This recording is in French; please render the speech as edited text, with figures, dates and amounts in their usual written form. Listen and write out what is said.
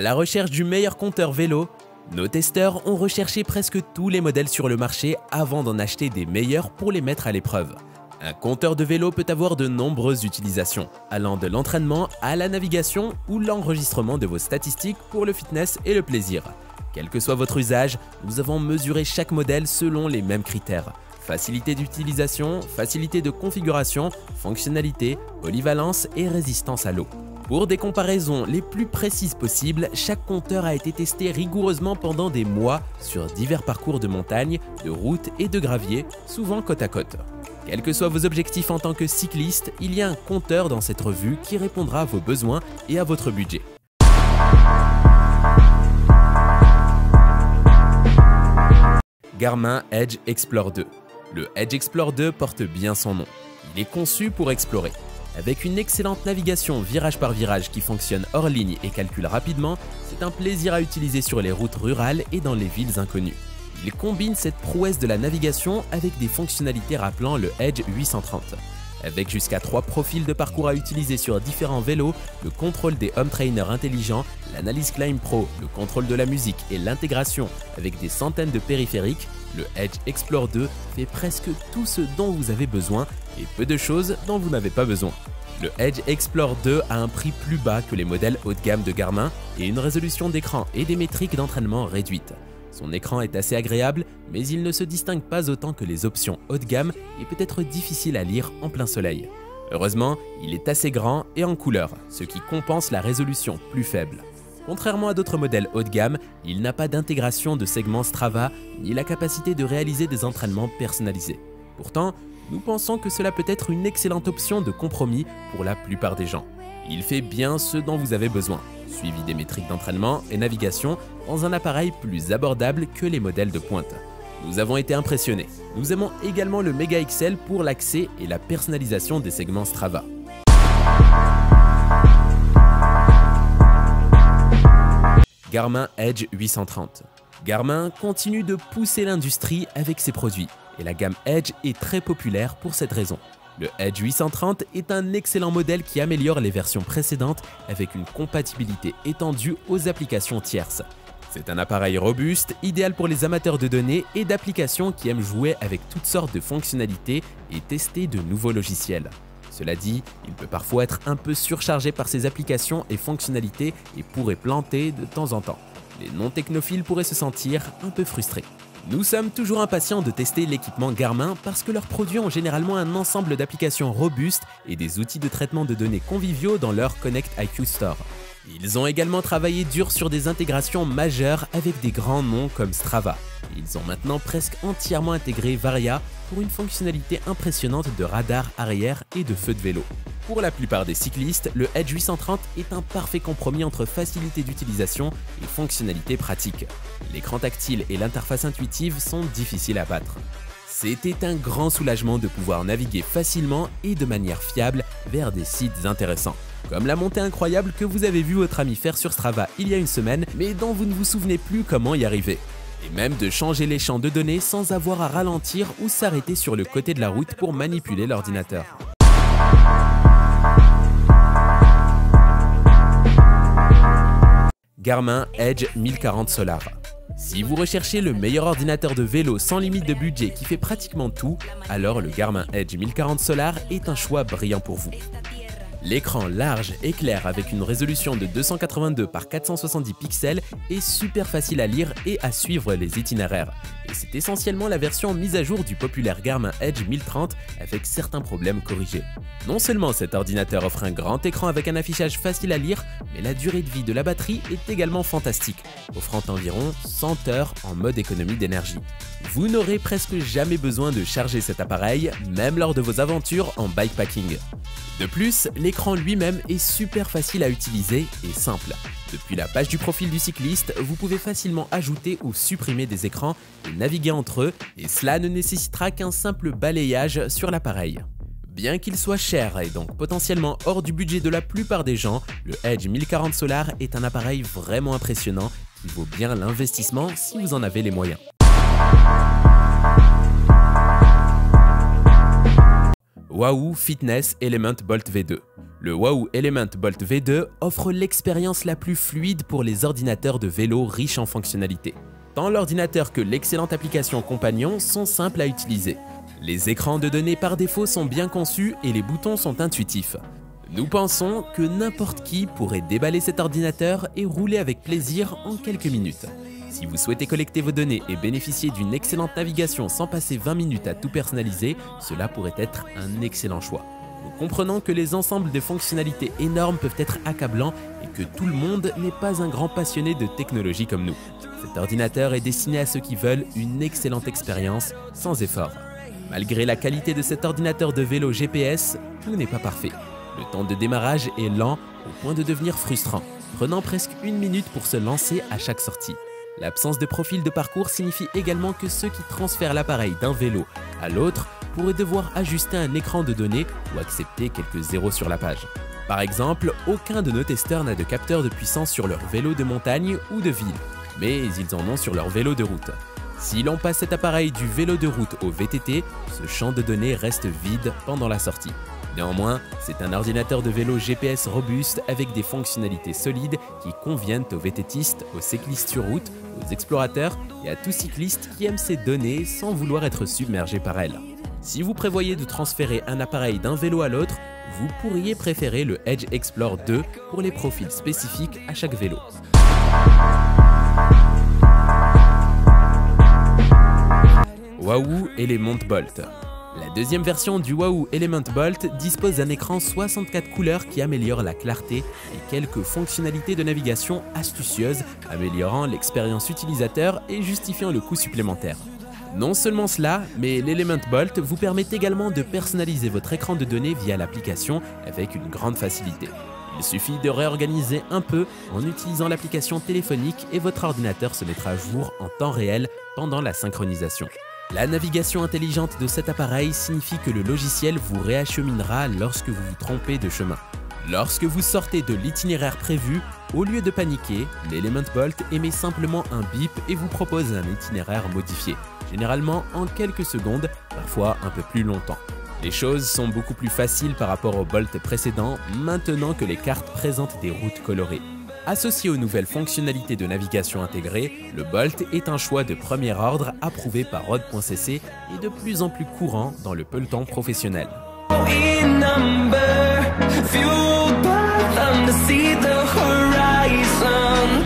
À la recherche du meilleur compteur vélo, nos testeurs ont recherché presque tous les modèles sur le marché avant d'en acheter des meilleurs pour les mettre à l'épreuve. Un compteur de vélo peut avoir de nombreuses utilisations, allant de l'entraînement à la navigation ou l'enregistrement de vos statistiques pour le fitness et le plaisir. Quel que soit votre usage, nous avons mesuré chaque modèle selon les mêmes critères. Facilité d'utilisation, facilité de configuration, fonctionnalité, polyvalence et résistance à l'eau. Pour des comparaisons les plus précises possibles, chaque compteur a été testé rigoureusement pendant des mois sur divers parcours de montagne, de route et de gravier, souvent côte à côte. Quels que soient vos objectifs en tant que cycliste, il y a un compteur dans cette revue qui répondra à vos besoins et à votre budget. Garmin Edge Explore 2. Le Edge Explore 2 porte bien son nom. Il est conçu pour explorer. Avec une excellente navigation virage par virage qui fonctionne hors ligne et calcule rapidement, c'est un plaisir à utiliser sur les routes rurales et dans les villes inconnues. Il combine cette prouesse de la navigation avec des fonctionnalités rappelant le Edge 830. Avec jusqu'à 3 profils de parcours à utiliser sur différents vélos, le contrôle des home trainers intelligents, l'analyse Climb Pro, le contrôle de la musique et l'intégration avec des centaines de périphériques, le Edge Explore 2 fait presque tout ce dont vous avez besoin et peu de choses dont vous n'avez pas besoin. Le Edge Explore 2 a un prix plus bas que les modèles haut de gamme de Garmin et une résolution d'écran et des métriques d'entraînement réduites. Son écran est assez agréable, mais il ne se distingue pas autant que les options haut de gamme et peut être difficile à lire en plein soleil. Heureusement, il est assez grand et en couleur, ce qui compense la résolution plus faible. Contrairement à d'autres modèles haut de gamme, il n'a pas d'intégration de segments Strava ni la capacité de réaliser des entraînements personnalisés. Pourtant, nous pensons que cela peut être une excellente option de compromis pour la plupart des gens. Il fait bien ce dont vous avez besoin, suivi des métriques d'entraînement et navigation dans un appareil plus abordable que les modèles de pointe. Nous avons été impressionnés. Nous aimons également le Mega XL pour l'accès et la personnalisation des segments Strava. Garmin Edge 830. Garmin continue de pousser l'industrie avec ses produits et la gamme Edge est très populaire pour cette raison. Le Edge 830 est un excellent modèle qui améliore les versions précédentes avec une compatibilité étendue aux applications tierces. C'est un appareil robuste, idéal pour les amateurs de données et d'applications qui aiment jouer avec toutes sortes de fonctionnalités et tester de nouveaux logiciels. Cela dit, il peut parfois être un peu surchargé par ses applications et fonctionnalités et pourrait planter de temps en temps. Les non-technophiles pourraient se sentir un peu frustrés. Nous sommes toujours impatients de tester l'équipement Garmin parce que leurs produits ont généralement un ensemble d'applications robustes et des outils de traitement de données conviviaux dans leur Connect IQ Store. Ils ont également travaillé dur sur des intégrations majeures avec des grands noms comme Strava. Ils ont maintenant presque entièrement intégré Varia pour une fonctionnalité impressionnante de radar arrière et de feu de vélo. Pour la plupart des cyclistes, le Edge 830 est un parfait compromis entre facilité d'utilisation et fonctionnalité pratique. L'écran tactile et l'interface intuitive sont difficiles à battre. C'était un grand soulagement de pouvoir naviguer facilement et de manière fiable vers des sites intéressants, comme la montée incroyable que vous avez vu votre ami faire sur Strava il y a une semaine, mais dont vous ne vous souvenez plus comment y arriver. Et même de changer les champs de données sans avoir à ralentir ou s'arrêter sur le côté de la route pour manipuler l'ordinateur. Garmin Edge 1040 Solar. Si vous recherchez le meilleur ordinateur de vélo sans limite de budget qui fait pratiquement tout, alors le Garmin Edge 1040 Solar est un choix brillant pour vous. L'écran large et clair avec une résolution de 282 par 470 pixels est super facile à lire et à suivre les itinéraires. Et c'est essentiellement la version mise à jour du populaire Garmin Edge 1030 avec certains problèmes corrigés. Non seulement cet ordinateur offre un grand écran avec un affichage facile à lire, mais la durée de vie de la batterie est également fantastique, offrant environ 100 heures en mode économie d'énergie. Vous n'aurez presque jamais besoin de charger cet appareil, même lors de vos aventures en bikepacking. De plus, l'écran lui-même est super facile à utiliser et simple. Depuis la page du profil du cycliste, vous pouvez facilement ajouter ou supprimer des écrans et naviguer entre eux, et cela ne nécessitera qu'un simple balayage sur l'appareil. Bien qu'il soit cher et donc potentiellement hors du budget de la plupart des gens, le Edge 1040 Solar est un appareil vraiment impressionnant qui vaut bien l'investissement si vous en avez les moyens. Wahoo Fitness Element Bolt V2. Le Wahoo Element Bolt V2 offre l'expérience la plus fluide pour les ordinateurs de vélo riches en fonctionnalités. Tant l'ordinateur que l'excellente application Compagnon sont simples à utiliser. Les écrans de données par défaut sont bien conçus et les boutons sont intuitifs. Nous pensons que n'importe qui pourrait déballer cet ordinateur et rouler avec plaisir en quelques minutes. Si vous souhaitez collecter vos données et bénéficier d'une excellente navigation sans passer 20 minutes à tout personnaliser, cela pourrait être un excellent choix. Nous comprenons que les ensembles de fonctionnalités énormes peuvent être accablants et que tout le monde n'est pas un grand passionné de technologie comme nous. Cet ordinateur est destiné à ceux qui veulent une excellente expérience sans effort. Malgré la qualité de cet ordinateur de vélo GPS, tout n'est pas parfait. Le temps de démarrage est lent au point de devenir frustrant, prenant presque 1 minute pour se lancer à chaque sortie. L'absence de profil de parcours signifie également que ceux qui transfèrent l'appareil d'un vélo à l'autre pourraient devoir ajuster un écran de données ou accepter quelques zéros sur la page. Par exemple, aucun de nos testeurs n'a de capteur de puissance sur leur vélo de montagne ou de ville, mais ils en ont sur leur vélo de route. Si l'on passe cet appareil du vélo de route au VTT, ce champ de données reste vide pendant la sortie. Néanmoins, c'est un ordinateur de vélo GPS robuste avec des fonctionnalités solides qui conviennent aux VTTistes, aux cyclistes sur route, aux explorateurs et à tout cycliste qui aime ces données sans vouloir être submergé par elles. Si vous prévoyez de transférer un appareil d'un vélo à l'autre, vous pourriez préférer le Edge Explore 2 pour les profils spécifiques à chaque vélo. Wahoo Element Bolt. La deuxième version du Wahoo Element Bolt dispose d'un écran 64 couleurs qui améliore la clarté et quelques fonctionnalités de navigation astucieuses, améliorant l'expérience utilisateur et justifiant le coût supplémentaire. Non seulement cela, mais l'Element Bolt vous permet également de personnaliser votre écran de données via l'application avec une grande facilité. Il suffit de réorganiser un peu en utilisant l'application téléphonique et votre ordinateur se mettra à jour en temps réel pendant la synchronisation. La navigation intelligente de cet appareil signifie que le logiciel vous réacheminera lorsque vous vous trompez de chemin. Lorsque vous sortez de l'itinéraire prévu, au lieu de paniquer, l'Element Bolt émet simplement un bip et vous propose un itinéraire modifié, généralement en quelques secondes, parfois un peu plus longtemps. Les choses sont beaucoup plus faciles par rapport au Bolt précédent, maintenant que les cartes présentent des routes colorées. Associé aux nouvelles fonctionnalités de navigation intégrées, le Bolt est un choix de premier ordre approuvé par Road.cc et de plus en plus courant dans le peloton professionnel. Fueled by them to see the horizon.